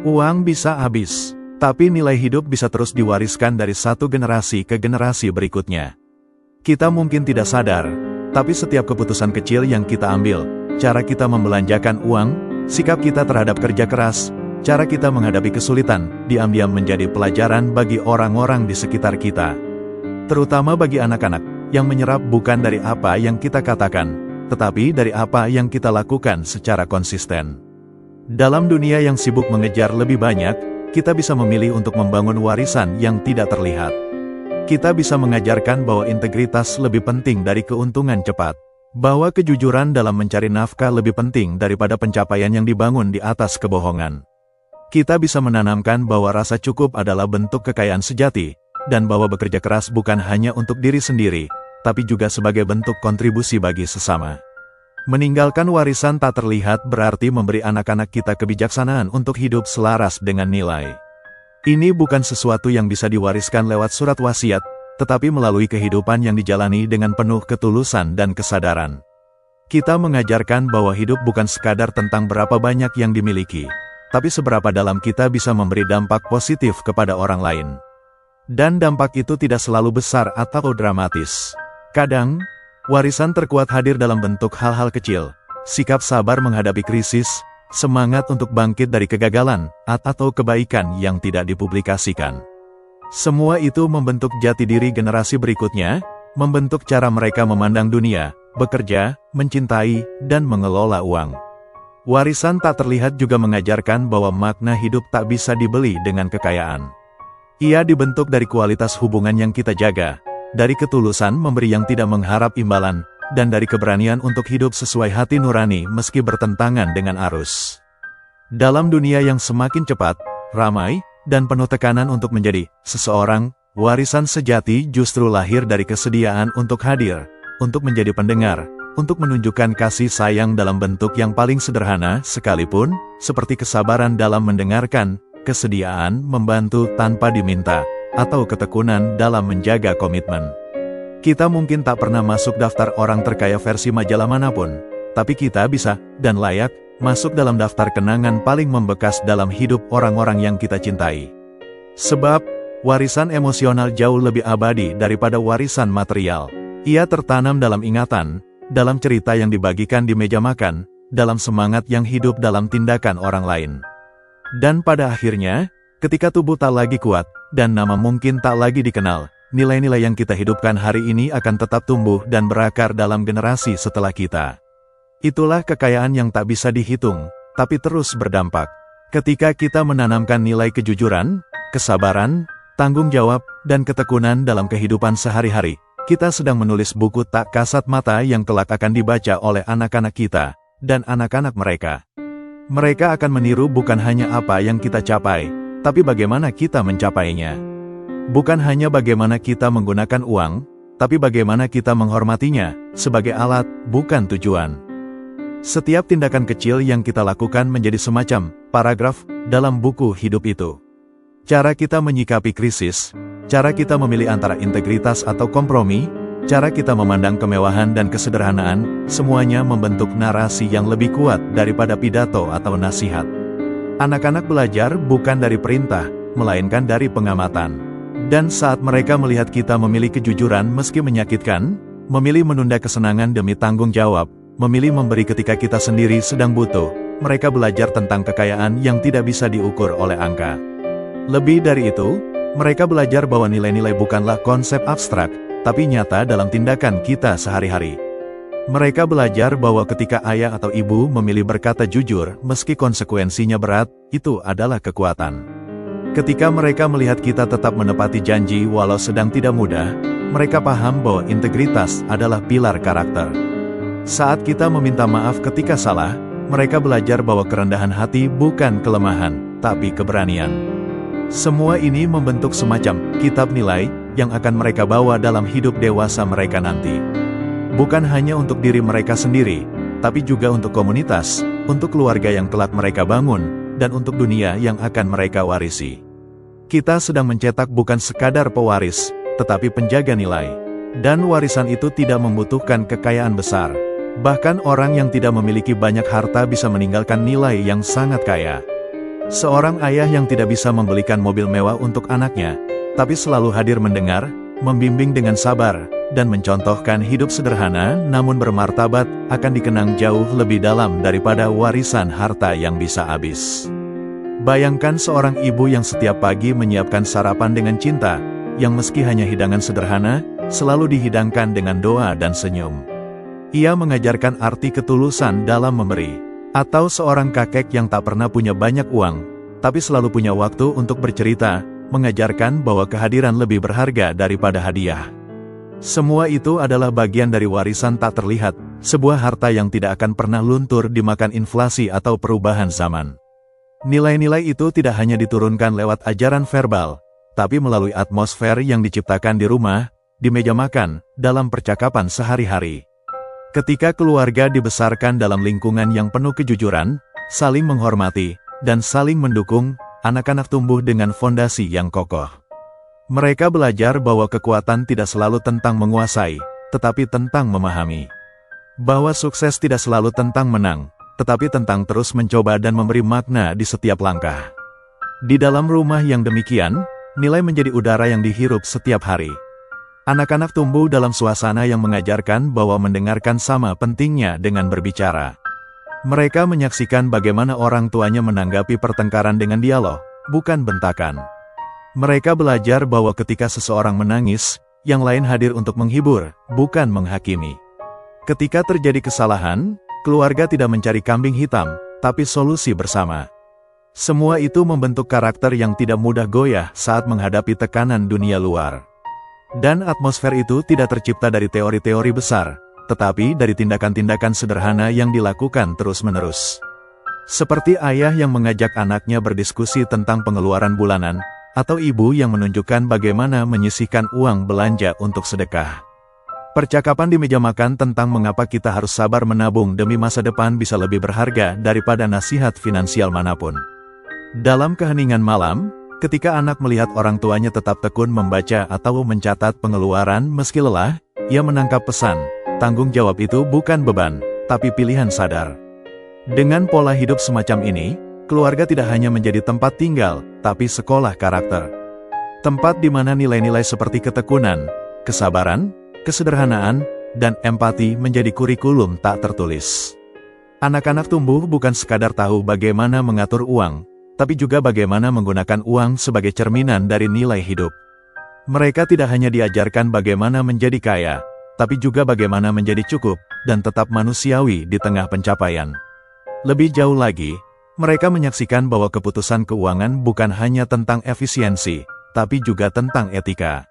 Uang bisa habis, tapi nilai hidup bisa terus diwariskan dari satu generasi ke generasi berikutnya. Kita mungkin tidak sadar, tapi setiap keputusan kecil yang kita ambil, cara kita membelanjakan uang, sikap kita terhadap kerja keras, cara kita menghadapi kesulitan, diam-diam menjadi pelajaran bagi orang-orang di sekitar kita. Terutama bagi anak-anak, yang menyerap bukan dari apa yang kita katakan, tetapi dari apa yang kita lakukan secara konsisten. Dalam dunia yang sibuk mengejar lebih banyak, kita bisa memilih untuk membangun warisan yang tidak terlihat. Kita bisa mengajarkan bahwa integritas lebih penting dari keuntungan cepat, bahwa kejujuran dalam mencari nafkah lebih penting daripada pencapaian yang dibangun di atas kebohongan. Kita bisa menanamkan bahwa rasa cukup adalah bentuk kekayaan sejati, dan bahwa bekerja keras bukan hanya untuk diri sendiri, tapi juga sebagai bentuk kontribusi bagi sesama. Meninggalkan warisan tak terlihat berarti memberi anak-anak kita kebijaksanaan untuk hidup selaras dengan nilai. Ini bukan sesuatu yang bisa diwariskan lewat surat wasiat, tetapi melalui kehidupan yang dijalani dengan penuh ketulusan dan kesadaran. Kita mengajarkan bahwa hidup bukan sekadar tentang berapa banyak yang dimiliki, tapi seberapa dalam kita bisa memberi dampak positif kepada orang lain. Dan dampak itu tidak selalu besar atau dramatis. Kadang, warisan terkuat hadir dalam bentuk hal-hal kecil, sikap sabar menghadapi krisis, semangat untuk bangkit dari kegagalan, atau kebaikan yang tidak dipublikasikan. Semua itu membentuk jati diri generasi berikutnya, membentuk cara mereka memandang dunia, bekerja, mencintai, dan mengelola uang. Warisan tak terlihat juga mengajarkan bahwa makna hidup tak bisa dibeli dengan kekayaan. Ia dibentuk dari kualitas hubungan yang kita jaga, dari ketulusan memberi yang tidak mengharap imbalan, dan dari keberanian untuk hidup sesuai hati nurani meski bertentangan dengan arus. Dalam dunia yang semakin cepat, ramai, dan penuh tekanan untuk menjadi seseorang, warisan sejati justru lahir dari kesediaan untuk hadir, untuk menjadi pendengar, untuk menunjukkan kasih sayang dalam bentuk yang paling sederhana sekalipun, seperti kesabaran dalam mendengarkan, kesediaan membantu tanpa diminta, atau ketekunan dalam menjaga komitmen. Kita mungkin tak pernah masuk daftar orang terkaya versi majalah manapun, tapi kita bisa, dan layak, masuk dalam daftar kenangan paling membekas dalam hidup orang-orang yang kita cintai. Sebab, warisan emosional jauh lebih abadi daripada warisan material. Ia tertanam dalam ingatan, dalam cerita yang dibagikan di meja makan, dalam semangat yang hidup dalam tindakan orang lain. Dan pada akhirnya, ketika tubuh tak lagi kuat, dan nama mungkin tak lagi dikenal, nilai-nilai yang kita hidupkan hari ini akan tetap tumbuh dan berakar dalam generasi setelah kita. Itulah kekayaan yang tak bisa dihitung, tapi terus berdampak. Ketika kita menanamkan nilai kejujuran, kesabaran, tanggung jawab, dan ketekunan dalam kehidupan sehari-hari, kita sedang menulis buku tak kasat mata yang kelak akan dibaca oleh anak-anak kita, dan anak-anak mereka. Mereka akan meniru bukan hanya apa yang kita capai, tapi bagaimana kita mencapainya. Bukan hanya bagaimana kita menggunakan uang, tapi bagaimana kita menghormatinya, sebagai alat, bukan tujuan. Setiap tindakan kecil yang kita lakukan menjadi semacam paragraf dalam buku hidup itu. Cara kita menyikapi krisis, cara kita memilih antara integritas atau kompromi, cara kita memandang kemewahan dan kesederhanaan, semuanya membentuk narasi yang lebih kuat daripada pidato atau nasihat. Anak-anak belajar bukan dari perintah, melainkan dari pengamatan. Dan saat mereka melihat kita memilih kejujuran meski menyakitkan, memilih menunda kesenangan demi tanggung jawab, memilih memberi ketika kita sendiri sedang butuh, mereka belajar tentang kekayaan yang tidak bisa diukur oleh angka. Lebih dari itu, mereka belajar bahwa nilai-nilai bukanlah konsep abstrak, tapi nyata dalam tindakan kita sehari-hari. Mereka belajar bahwa ketika ayah atau ibu memilih berkata jujur, meski konsekuensinya berat, itu adalah kekuatan. Ketika mereka melihat kita tetap menepati janji walau sedang tidak mudah, mereka paham bahwa integritas adalah pilar karakter. Saat kita meminta maaf ketika salah, mereka belajar bahwa kerendahan hati bukan kelemahan, tapi keberanian. Semua ini membentuk semacam kitab nilai yang akan mereka bawa dalam hidup dewasa mereka nanti. Bukan hanya untuk diri mereka sendiri, tapi juga untuk komunitas, untuk keluarga yang kelak mereka bangun, dan untuk dunia yang akan mereka warisi. Kita sedang mencetak bukan sekadar pewaris, tetapi penjaga nilai. Dan warisan itu tidak membutuhkan kekayaan besar. Bahkan orang yang tidak memiliki banyak harta bisa meninggalkan nilai yang sangat kaya. Seorang ayah yang tidak bisa membelikan mobil mewah untuk anaknya, tapi selalu hadir mendengar, membimbing dengan sabar, dan mencontohkan hidup sederhana namun bermartabat, akan dikenang jauh lebih dalam daripada warisan harta yang bisa habis. Bayangkan seorang ibu yang setiap pagi menyiapkan sarapan dengan cinta, yang meski hanya hidangan sederhana, selalu dihidangkan dengan doa dan senyum. Ia mengajarkan arti ketulusan dalam memberi. Atau seorang kakek yang tak pernah punya banyak uang, tapi selalu punya waktu untuk bercerita, mengajarkan bahwa kehadiran lebih berharga daripada hadiah. Semua itu adalah bagian dari warisan tak terlihat, sebuah harta yang tidak akan pernah luntur dimakan inflasi atau perubahan zaman. Nilai-nilai itu tidak hanya diturunkan lewat ajaran verbal, tapi melalui atmosfer yang diciptakan di rumah, di meja makan, dalam percakapan sehari-hari. Ketika keluarga dibesarkan dalam lingkungan yang penuh kejujuran, saling menghormati, dan saling mendukung, anak-anak tumbuh dengan fondasi yang kokoh. Mereka belajar bahwa kekuatan tidak selalu tentang menguasai, tetapi tentang memahami. Bahwa sukses tidak selalu tentang menang, tetapi tentang terus mencoba dan memberi makna di setiap langkah. Di dalam rumah yang demikian, nilai menjadi udara yang dihirup setiap hari. Anak-anak tumbuh dalam suasana yang mengajarkan bahwa mendengarkan sama pentingnya dengan berbicara. Mereka menyaksikan bagaimana orang tuanya menanggapi pertengkaran dengan dialog, bukan bentakan. Mereka belajar bahwa ketika seseorang menangis, yang lain hadir untuk menghibur, bukan menghakimi. Ketika terjadi kesalahan, keluarga tidak mencari kambing hitam, tapi solusi bersama. Semua itu membentuk karakter yang tidak mudah goyah saat menghadapi tekanan dunia luar. Dan atmosfer itu tidak tercipta dari teori-teori besar, tetapi dari tindakan-tindakan sederhana yang dilakukan terus-menerus. Seperti ayah yang mengajak anaknya berdiskusi tentang pengeluaran bulanan, atau ibu yang menunjukkan bagaimana menyisihkan uang belanja untuk sedekah. Percakapan di meja makan tentang mengapa kita harus sabar menabung demi masa depan bisa lebih berharga daripada nasihat finansial manapun. Dalam keheningan malam, ketika anak melihat orang tuanya tetap tekun membaca atau mencatat pengeluaran meski lelah, ia menangkap pesan, tanggung jawab itu bukan beban, tapi pilihan sadar. Dengan pola hidup semacam ini, keluarga tidak hanya menjadi tempat tinggal, tapi sekolah karakter. Tempat di mana nilai-nilai seperti ketekunan, kesabaran, kesederhanaan, dan empati menjadi kurikulum tak tertulis. Anak-anak tumbuh bukan sekadar tahu bagaimana mengatur uang, tapi juga bagaimana menggunakan uang sebagai cerminan dari nilai hidup. Mereka tidak hanya diajarkan bagaimana menjadi kaya, tapi juga bagaimana menjadi cukup, dan tetap manusiawi di tengah pencapaian. Lebih jauh lagi, mereka menyaksikan bahwa keputusan keuangan bukan hanya tentang efisiensi, tapi juga tentang etika.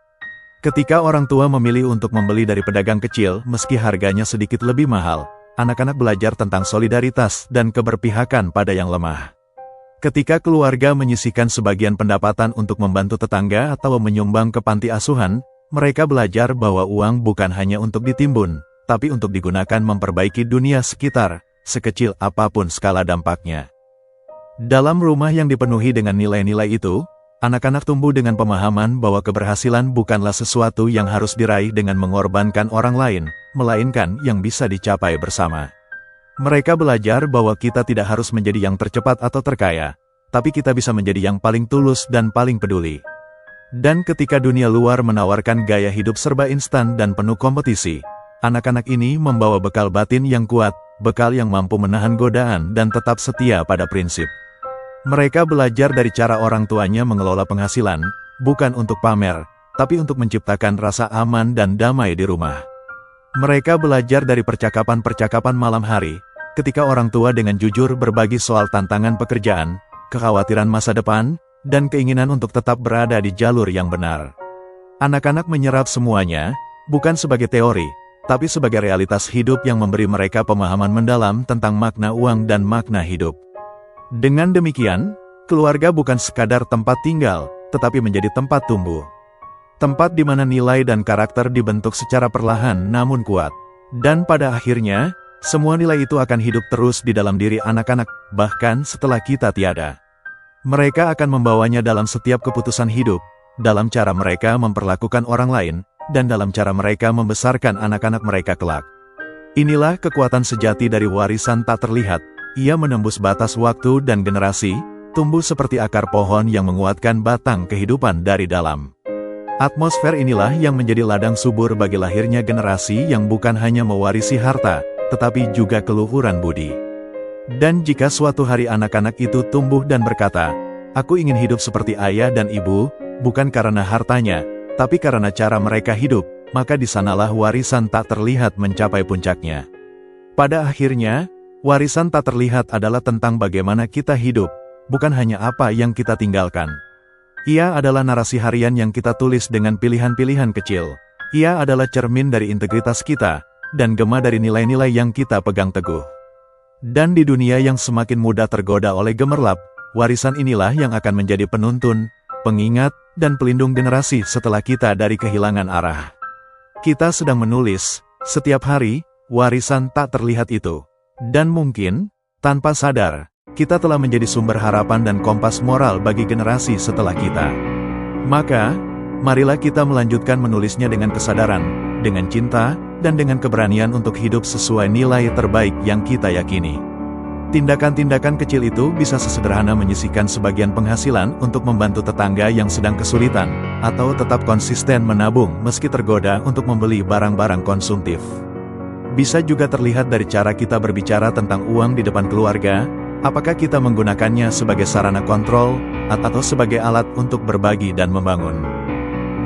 Ketika orang tua memilih untuk membeli dari pedagang kecil meski harganya sedikit lebih mahal, anak-anak belajar tentang solidaritas dan keberpihakan pada yang lemah. Ketika keluarga menyisihkan sebagian pendapatan untuk membantu tetangga atau menyumbang ke panti asuhan, mereka belajar bahwa uang bukan hanya untuk ditimbun, tapi untuk digunakan memperbaiki dunia sekitar, sekecil apapun skala dampaknya. Dalam rumah yang dipenuhi dengan nilai-nilai itu, anak-anak tumbuh dengan pemahaman bahwa keberhasilan bukanlah sesuatu yang harus diraih dengan mengorbankan orang lain, melainkan yang bisa dicapai bersama. Mereka belajar bahwa kita tidak harus menjadi yang tercepat atau terkaya, tapi kita bisa menjadi yang paling tulus dan paling peduli. Dan ketika dunia luar menawarkan gaya hidup serba instan dan penuh kompetisi, anak-anak ini membawa bekal batin yang kuat, bekal yang mampu menahan godaan dan tetap setia pada prinsip. Mereka belajar dari cara orang tuanya mengelola penghasilan, bukan untuk pamer, tapi untuk menciptakan rasa aman dan damai di rumah. Mereka belajar dari percakapan-percakapan malam hari, ketika orang tua dengan jujur berbagi soal tantangan pekerjaan, kekhawatiran masa depan, dan keinginan untuk tetap berada di jalur yang benar. Anak-anak menyerap semuanya, bukan sebagai teori, tapi sebagai realitas hidup yang memberi mereka pemahaman mendalam tentang makna uang dan makna hidup. Dengan demikian, keluarga bukan sekadar tempat tinggal, tetapi menjadi tempat tumbuh. Tempat di mana nilai dan karakter dibentuk secara perlahan namun kuat. Dan pada akhirnya, semua nilai itu akan hidup terus di dalam diri anak-anak, bahkan setelah kita tiada. Mereka akan membawanya dalam setiap keputusan hidup, dalam cara mereka memperlakukan orang lain, dan dalam cara mereka membesarkan anak-anak mereka kelak. Inilah kekuatan sejati dari warisan tak terlihat. Ia menembus batas waktu dan generasi, tumbuh seperti akar pohon yang menguatkan batang kehidupan dari dalam. Atmosfer inilah yang menjadi ladang subur bagi lahirnya generasi yang bukan hanya mewarisi harta, tetapi juga keluhuran budi. Dan jika suatu hari anak-anak itu tumbuh dan berkata, "Aku ingin hidup seperti ayah dan ibu," bukan karena hartanya, tapi karena cara mereka hidup, maka di sanalah warisan tak terlihat mencapai puncaknya. Pada akhirnya, warisan tak terlihat adalah tentang bagaimana kita hidup, bukan hanya apa yang kita tinggalkan. Ia adalah narasi harian yang kita tulis dengan pilihan-pilihan kecil. Ia adalah cermin dari integritas kita, dan gema dari nilai-nilai yang kita pegang teguh. Dan di dunia yang semakin mudah tergoda oleh gemerlap, warisan inilah yang akan menjadi penuntun, pengingat, dan pelindung generasi setelah kita dari kehilangan arah. Kita sedang menulis, setiap hari, warisan tak terlihat itu. Dan mungkin, tanpa sadar, kita telah menjadi sumber harapan dan kompas moral bagi generasi setelah kita. Maka, marilah kita melanjutkan menulisnya dengan kesadaran, dengan cinta, dan dengan keberanian untuk hidup sesuai nilai terbaik yang kita yakini. Tindakan-tindakan kecil itu bisa sesederhana menyisihkan sebagian penghasilan untuk membantu tetangga yang sedang kesulitan, atau tetap konsisten menabung meski tergoda untuk membeli barang-barang konsumtif. Bisa juga terlihat dari cara kita berbicara tentang uang di depan keluarga. Apakah kita menggunakannya sebagai sarana kontrol, atau sebagai alat untuk berbagi dan membangun?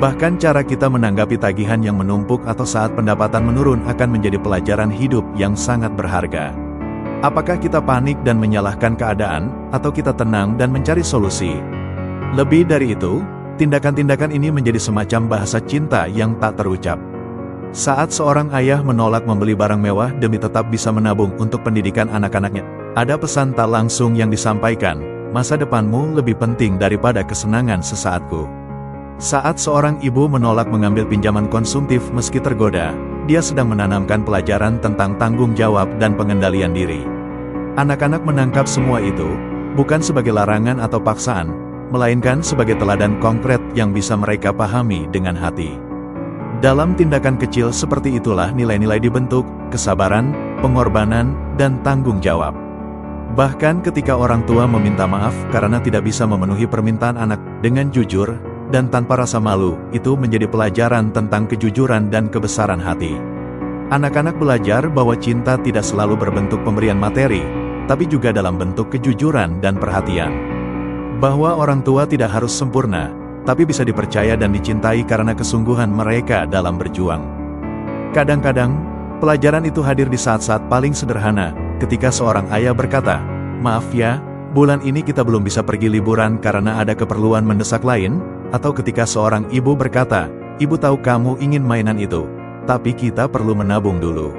Bahkan cara kita menanggapi tagihan yang menumpuk atau saat pendapatan menurun akan menjadi pelajaran hidup yang sangat berharga. Apakah kita panik dan menyalahkan keadaan, atau kita tenang dan mencari solusi? Lebih dari itu, tindakan-tindakan ini menjadi semacam bahasa cinta yang tak terucap. Saat seorang ayah menolak membeli barang mewah demi tetap bisa menabung untuk pendidikan anak-anaknya, ada pesan tak langsung yang disampaikan, masa depanmu lebih penting daripada kesenangan sesaatku. Saat seorang ibu menolak mengambil pinjaman konsumtif meski tergoda, dia sedang menanamkan pelajaran tentang tanggung jawab dan pengendalian diri. Anak-anak menangkap semua itu, bukan sebagai larangan atau paksaan, melainkan sebagai teladan konkret yang bisa mereka pahami dengan hati. Dalam tindakan kecil seperti itulah nilai-nilai dibentuk, kesabaran, pengorbanan, dan tanggung jawab. Bahkan ketika orang tua meminta maaf karena tidak bisa memenuhi permintaan anak dengan jujur dan tanpa rasa malu, itu menjadi pelajaran tentang kejujuran dan kebesaran hati. Anak-anak belajar bahwa cinta tidak selalu berbentuk pemberian materi, tapi juga dalam bentuk kejujuran dan perhatian. Bahwa orang tua tidak harus sempurna, tapi bisa dipercaya dan dicintai karena kesungguhan mereka dalam berjuang. Kadang-kadang, pelajaran itu hadir di saat-saat paling sederhana, ketika seorang ayah berkata, "Maaf ya, bulan ini kita belum bisa pergi liburan karena ada keperluan mendesak lain," atau ketika seorang ibu berkata, "Ibu tahu kamu ingin mainan itu, tapi kita perlu menabung dulu."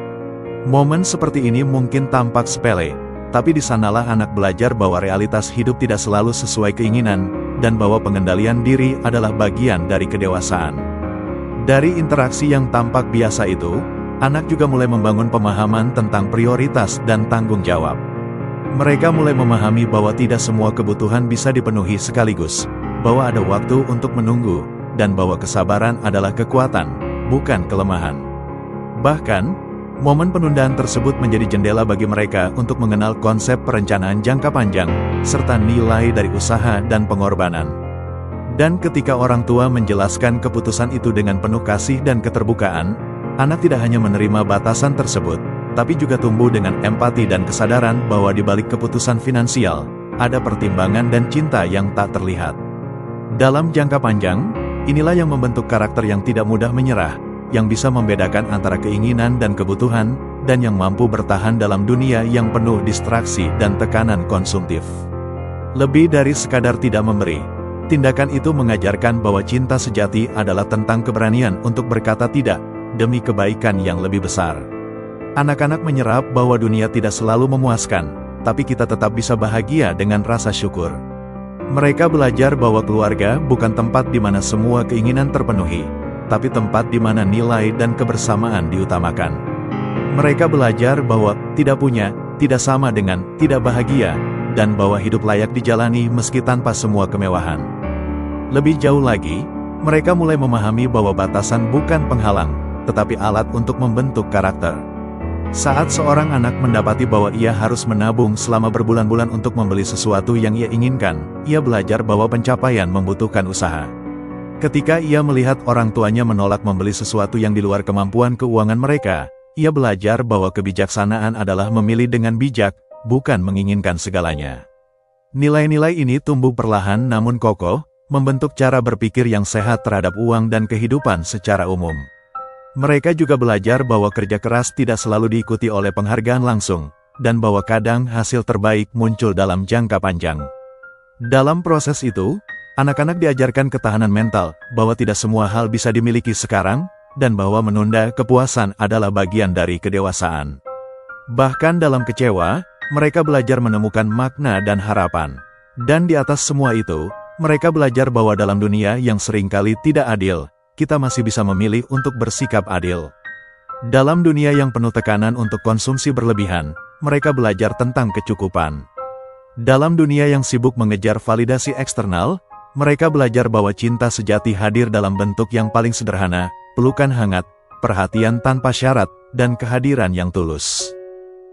Momen seperti ini mungkin tampak sepele, tapi di sanalah anak belajar bahwa realitas hidup tidak selalu sesuai keinginan, dan bahwa pengendalian diri adalah bagian dari kedewasaan. Dari interaksi yang tampak biasa itu, anak juga mulai membangun pemahaman tentang prioritas dan tanggung jawab. Mereka mulai memahami bahwa tidak semua kebutuhan bisa dipenuhi sekaligus, bahwa ada waktu untuk menunggu, dan bahwa kesabaran adalah kekuatan, bukan kelemahan. Bahkan, momen penundaan tersebut menjadi jendela bagi mereka untuk mengenal konsep perencanaan jangka panjang, serta nilai dari usaha dan pengorbanan. Dan ketika orang tua menjelaskan keputusan itu dengan penuh kasih dan keterbukaan, anak tidak hanya menerima batasan tersebut, tapi juga tumbuh dengan empati dan kesadaran bahwa di balik keputusan finansial, ada pertimbangan dan cinta yang tak terlihat. Dalam jangka panjang, inilah yang membentuk karakter yang tidak mudah menyerah, yang bisa membedakan antara keinginan dan kebutuhan, dan yang mampu bertahan dalam dunia yang penuh distraksi dan tekanan konsumtif. Lebih dari sekadar tidak memberi, tindakan itu mengajarkan bahwa cinta sejati adalah tentang keberanian untuk berkata tidak, demi kebaikan yang lebih besar. Anak-anak menyerap bahwa dunia tidak selalu memuaskan, tapi kita tetap bisa bahagia dengan rasa syukur. Mereka belajar bahwa keluarga bukan tempat di mana semua keinginan terpenuhi, tapi tempat di mana nilai dan kebersamaan diutamakan. Mereka belajar bahwa tidak punya, tidak sama dengan tidak bahagia, dan bahwa hidup layak dijalani meski tanpa semua kemewahan. Lebih jauh lagi, mereka mulai memahami bahwa batasan bukan penghalang, tetapi alat untuk membentuk karakter. Saat seorang anak mendapati bahwa ia harus menabung selama berbulan-bulan untuk membeli sesuatu yang ia inginkan, ia belajar bahwa pencapaian membutuhkan usaha. Ketika ia melihat orang tuanya menolak membeli sesuatu yang di luar kemampuan keuangan mereka, ia belajar bahwa kebijaksanaan adalah memilih dengan bijak, bukan menginginkan segalanya. Nilai-nilai ini tumbuh perlahan namun kokoh, membentuk cara berpikir yang sehat terhadap uang dan kehidupan secara umum. Mereka juga belajar bahwa kerja keras tidak selalu diikuti oleh penghargaan langsung, dan bahwa kadang hasil terbaik muncul dalam jangka panjang. Dalam proses itu, anak-anak diajarkan ketahanan mental, bahwa tidak semua hal bisa dimiliki sekarang, dan bahwa menunda kepuasan adalah bagian dari kedewasaan. Bahkan dalam kecewa, mereka belajar menemukan makna dan harapan. Dan di atas semua itu, mereka belajar bahwa dalam dunia yang seringkali tidak adil, kita masih bisa memilih untuk bersikap adil. Dalam dunia yang penuh tekanan untuk konsumsi berlebihan, mereka belajar tentang kecukupan. Dalam dunia yang sibuk mengejar validasi eksternal, mereka belajar bahwa cinta sejati hadir dalam bentuk yang paling sederhana, pelukan hangat, perhatian tanpa syarat, dan kehadiran yang tulus.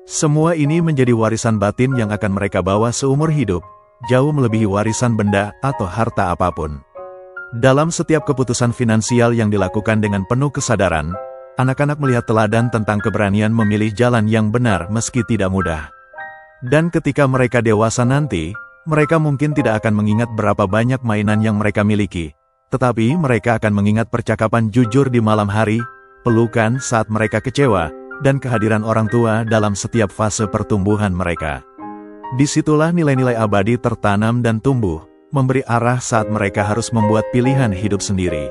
Semua ini menjadi warisan batin yang akan mereka bawa seumur hidup, jauh melebihi warisan benda atau harta apapun. Dalam setiap keputusan finansial yang dilakukan dengan penuh kesadaran, anak-anak melihat teladan tentang keberanian memilih jalan yang benar meski tidak mudah. Dan ketika mereka dewasa nanti, mereka mungkin tidak akan mengingat berapa banyak mainan yang mereka miliki, tetapi mereka akan mengingat percakapan jujur di malam hari, pelukan saat mereka kecewa, dan kehadiran orang tua dalam setiap fase pertumbuhan mereka. Disitulah nilai-nilai abadi tertanam dan tumbuh, memberi arah saat mereka harus membuat pilihan hidup sendiri.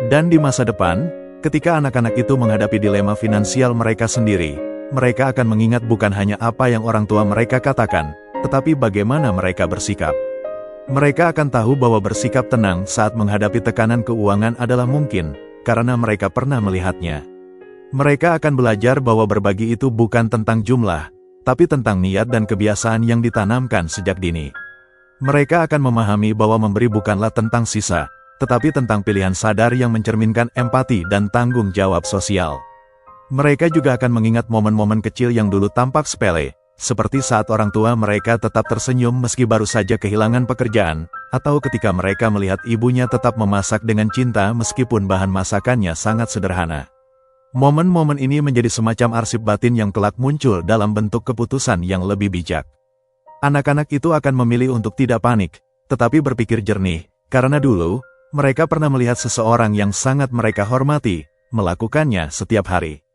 Dan di masa depan, ketika anak-anak itu menghadapi dilema finansial mereka sendiri, mereka akan mengingat bukan hanya apa yang orang tua mereka katakan, tetapi bagaimana mereka bersikap. Mereka akan tahu bahwa bersikap tenang saat menghadapi tekanan keuangan adalah mungkin, karena mereka pernah melihatnya. Mereka akan belajar bahwa berbagi itu bukan tentang jumlah, tapi tentang niat dan kebiasaan yang ditanamkan sejak dini. Mereka akan memahami bahwa memberi bukanlah tentang sisa, tetapi tentang pilihan sadar yang mencerminkan empati dan tanggung jawab sosial. Mereka juga akan mengingat momen-momen kecil yang dulu tampak sepele, seperti saat orang tua mereka tetap tersenyum meski baru saja kehilangan pekerjaan, atau ketika mereka melihat ibunya tetap memasak dengan cinta meskipun bahan masakannya sangat sederhana. Momen-momen ini menjadi semacam arsip batin yang kelak muncul dalam bentuk keputusan yang lebih bijak. Anak-anak itu akan memilih untuk tidak panik, tetapi berpikir jernih, karena dulu, mereka pernah melihat seseorang yang sangat mereka hormati, melakukannya setiap hari.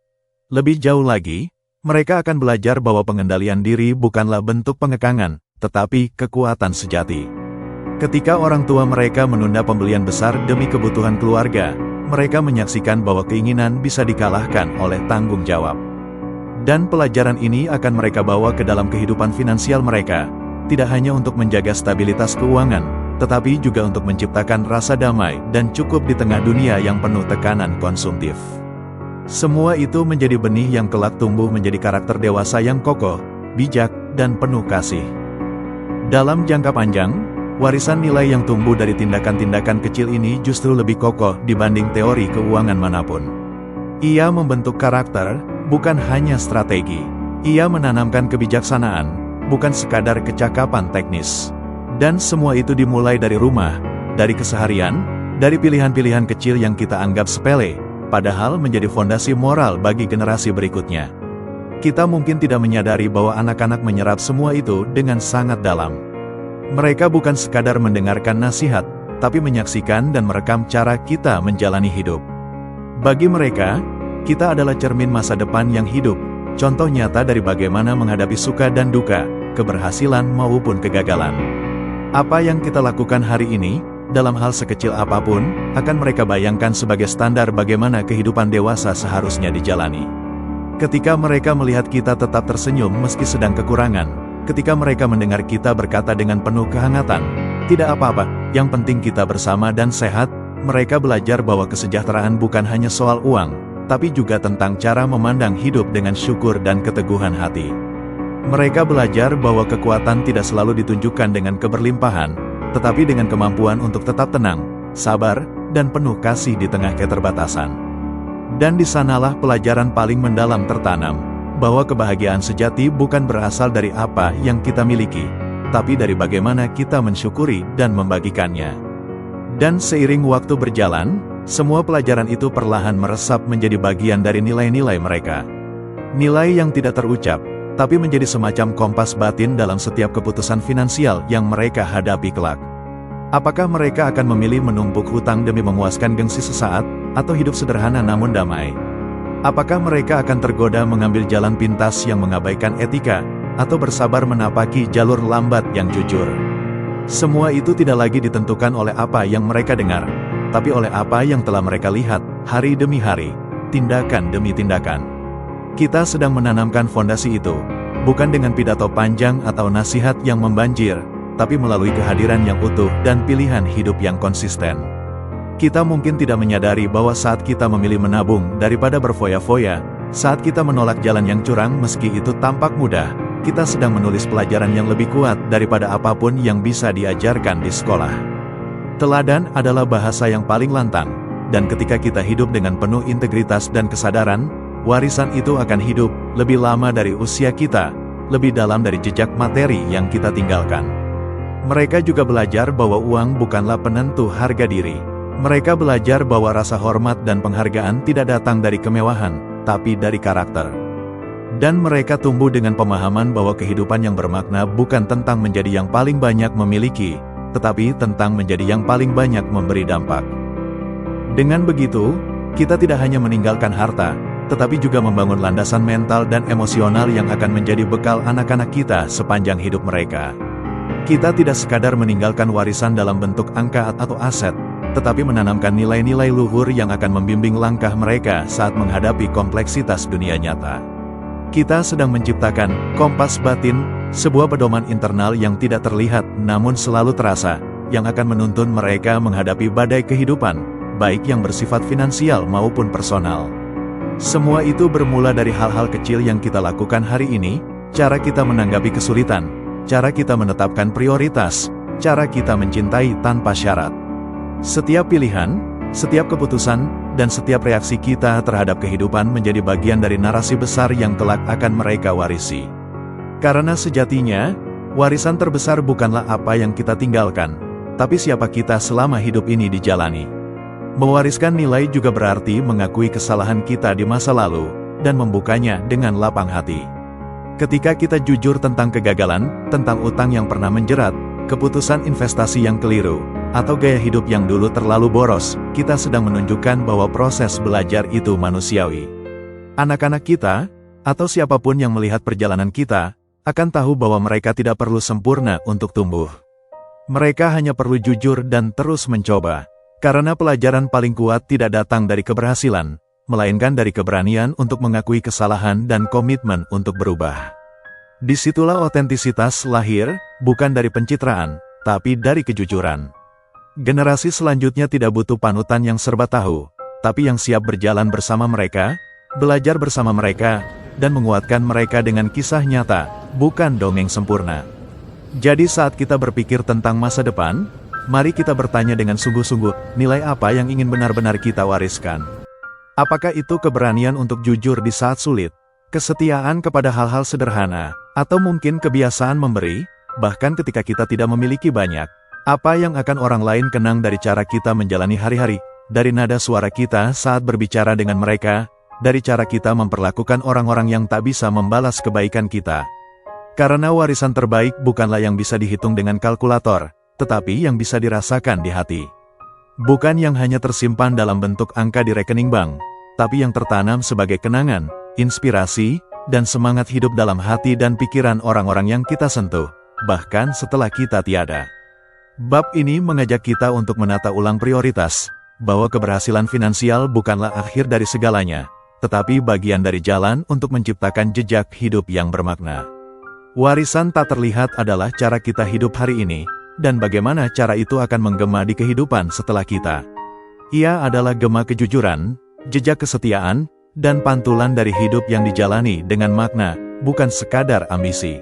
Lebih jauh lagi, mereka akan belajar bahwa pengendalian diri bukanlah bentuk pengekangan, tetapi kekuatan sejati. Ketika orang tua mereka menunda pembelian besar demi kebutuhan keluarga, mereka menyaksikan bahwa keinginan bisa dikalahkan oleh tanggung jawab. Dan pelajaran ini akan mereka bawa ke dalam kehidupan finansial mereka, tidak hanya untuk menjaga stabilitas keuangan, tetapi juga untuk menciptakan rasa damai dan cukup di tengah dunia yang penuh tekanan konsumtif. Semua itu menjadi benih yang kelak tumbuh menjadi karakter dewasa yang kokoh, bijak, dan penuh kasih. Dalam jangka panjang, warisan nilai yang tumbuh dari tindakan-tindakan kecil ini justru lebih kokoh dibanding teori keuangan manapun. Ia membentuk karakter, bukan hanya strategi. Ia menanamkan kebijaksanaan, bukan sekadar kecakapan teknis. Dan semua itu dimulai dari rumah, dari keseharian, dari pilihan-pilihan kecil yang kita anggap sepele, padahal menjadi fondasi moral bagi generasi berikutnya. Kita mungkin tidak menyadari bahwa anak-anak menyerap semua itu dengan sangat dalam. Mereka bukan sekadar mendengarkan nasihat, tapi menyaksikan dan merekam cara kita menjalani hidup. Bagi mereka, kita adalah cermin masa depan yang hidup, contoh nyata dari bagaimana menghadapi suka dan duka, keberhasilan maupun kegagalan. Apa yang kita lakukan hari ini, dalam hal sekecil apapun, akan mereka bayangkan sebagai standar bagaimana kehidupan dewasa seharusnya dijalani. Ketika mereka melihat kita tetap tersenyum meski sedang kekurangan, ketika mereka mendengar kita berkata dengan penuh kehangatan, "Tidak apa-apa, yang penting kita bersama dan sehat," mereka belajar bahwa kesejahteraan bukan hanya soal uang, tapi juga tentang cara memandang hidup dengan syukur dan keteguhan hati. Mereka belajar bahwa kekuatan tidak selalu ditunjukkan dengan keberlimpahan, tetapi dengan kemampuan untuk tetap tenang, sabar, dan penuh kasih di tengah keterbatasan. Dan di sanalah pelajaran paling mendalam tertanam, bahwa kebahagiaan sejati bukan berasal dari apa yang kita miliki, tapi dari bagaimana kita mensyukuri dan membagikannya. Dan seiring waktu berjalan, semua pelajaran itu perlahan meresap menjadi bagian dari nilai-nilai mereka. Nilai yang tidak terucap, tapi menjadi semacam kompas batin dalam setiap keputusan finansial yang mereka hadapi kelak. Apakah mereka akan memilih menumpuk hutang demi memuaskan gengsi sesaat, atau hidup sederhana namun damai? Apakah mereka akan tergoda mengambil jalan pintas yang mengabaikan etika, atau bersabar menapaki jalur lambat yang jujur? Semua itu tidak lagi ditentukan oleh apa yang mereka dengar, tapi oleh apa yang telah mereka lihat, hari demi hari, tindakan demi tindakan. Kita sedang menanamkan fondasi itu, bukan dengan pidato panjang atau nasihat yang membanjir, tapi melalui kehadiran yang utuh dan pilihan hidup yang konsisten. Kita mungkin tidak menyadari bahwa saat kita memilih menabung daripada berfoya-foya, saat kita menolak jalan yang curang meski itu tampak mudah, kita sedang menulis pelajaran yang lebih kuat daripada apapun yang bisa diajarkan di sekolah. Teladan adalah bahasa yang paling lantang, dan ketika kita hidup dengan penuh integritas dan kesadaran, warisan itu akan hidup lebih lama dari usia kita, lebih dalam dari jejak materi yang kita tinggalkan. Mereka juga belajar bahwa uang bukanlah penentu harga diri. Mereka belajar bahwa rasa hormat dan penghargaan tidak datang dari kemewahan, tapi dari karakter. Dan mereka tumbuh dengan pemahaman bahwa kehidupan yang bermakna bukan tentang menjadi yang paling banyak memiliki, tetapi tentang menjadi yang paling banyak memberi dampak. Dengan begitu, kita tidak hanya meninggalkan harta, tetapi juga membangun landasan mental dan emosional yang akan menjadi bekal anak-anak kita sepanjang hidup mereka. Kita tidak sekadar meninggalkan warisan dalam bentuk angka atau aset, tetapi menanamkan nilai-nilai luhur yang akan membimbing langkah mereka saat menghadapi kompleksitas dunia nyata. Kita sedang menciptakan kompas batin, sebuah pedoman internal yang tidak terlihat namun selalu terasa, yang akan menuntun mereka menghadapi badai kehidupan, baik yang bersifat finansial maupun personal. Semua itu bermula dari hal-hal kecil yang kita lakukan hari ini, cara kita menanggapi kesulitan, cara kita menetapkan prioritas, cara kita mencintai tanpa syarat. Setiap pilihan, setiap keputusan, dan setiap reaksi kita terhadap kehidupan menjadi bagian dari narasi besar yang kelak akan mereka warisi. Karena sejatinya, warisan terbesar bukanlah apa yang kita tinggalkan, tapi siapa kita selama hidup ini dijalani. Mewariskan nilai juga berarti mengakui kesalahan kita di masa lalu, dan membukanya dengan lapang hati. Ketika kita jujur tentang kegagalan, tentang utang yang pernah menjerat, keputusan investasi yang keliru, atau gaya hidup yang dulu terlalu boros, kita sedang menunjukkan bahwa proses belajar itu manusiawi. Anak-anak kita, atau siapapun yang melihat perjalanan kita, akan tahu bahwa mereka tidak perlu sempurna untuk tumbuh. Mereka hanya perlu jujur dan terus mencoba. Karena pelajaran paling kuat tidak datang dari keberhasilan, melainkan dari keberanian untuk mengakui kesalahan dan komitmen untuk berubah. Disitulah otentisitas lahir, bukan dari pencitraan, tapi dari kejujuran. Generasi selanjutnya tidak butuh panutan yang serba tahu, tapi yang siap berjalan bersama mereka, belajar bersama mereka, dan menguatkan mereka dengan kisah nyata, bukan dongeng sempurna. Jadi saat kita berpikir tentang masa depan, mari kita bertanya dengan sungguh-sungguh, nilai apa yang ingin benar-benar kita wariskan? Apakah itu keberanian untuk jujur di saat sulit, kesetiaan kepada hal-hal sederhana, atau mungkin kebiasaan memberi, bahkan ketika kita tidak memiliki banyak? Apa yang akan orang lain kenang dari cara kita menjalani hari-hari, dari nada suara kita saat berbicara dengan mereka, dari cara kita memperlakukan orang-orang yang tak bisa membalas kebaikan kita? Karena warisan terbaik bukanlah yang bisa dihitung dengan kalkulator, tetapi yang bisa dirasakan di hati. Bukan yang hanya tersimpan dalam bentuk angka di rekening bank, tapi yang tertanam sebagai kenangan, inspirasi, dan semangat hidup dalam hati dan pikiran orang-orang yang kita sentuh, bahkan setelah kita tiada. Bab ini mengajak kita untuk menata ulang prioritas, bahwa keberhasilan finansial bukanlah akhir dari segalanya, tetapi bagian dari jalan untuk menciptakan jejak hidup yang bermakna. Warisan tak terlihat adalah cara kita hidup hari ini, dan bagaimana cara itu akan menggema di kehidupan setelah kita. Ia adalah gema kejujuran, jejak kesetiaan, dan pantulan dari hidup yang dijalani dengan makna, bukan sekadar ambisi.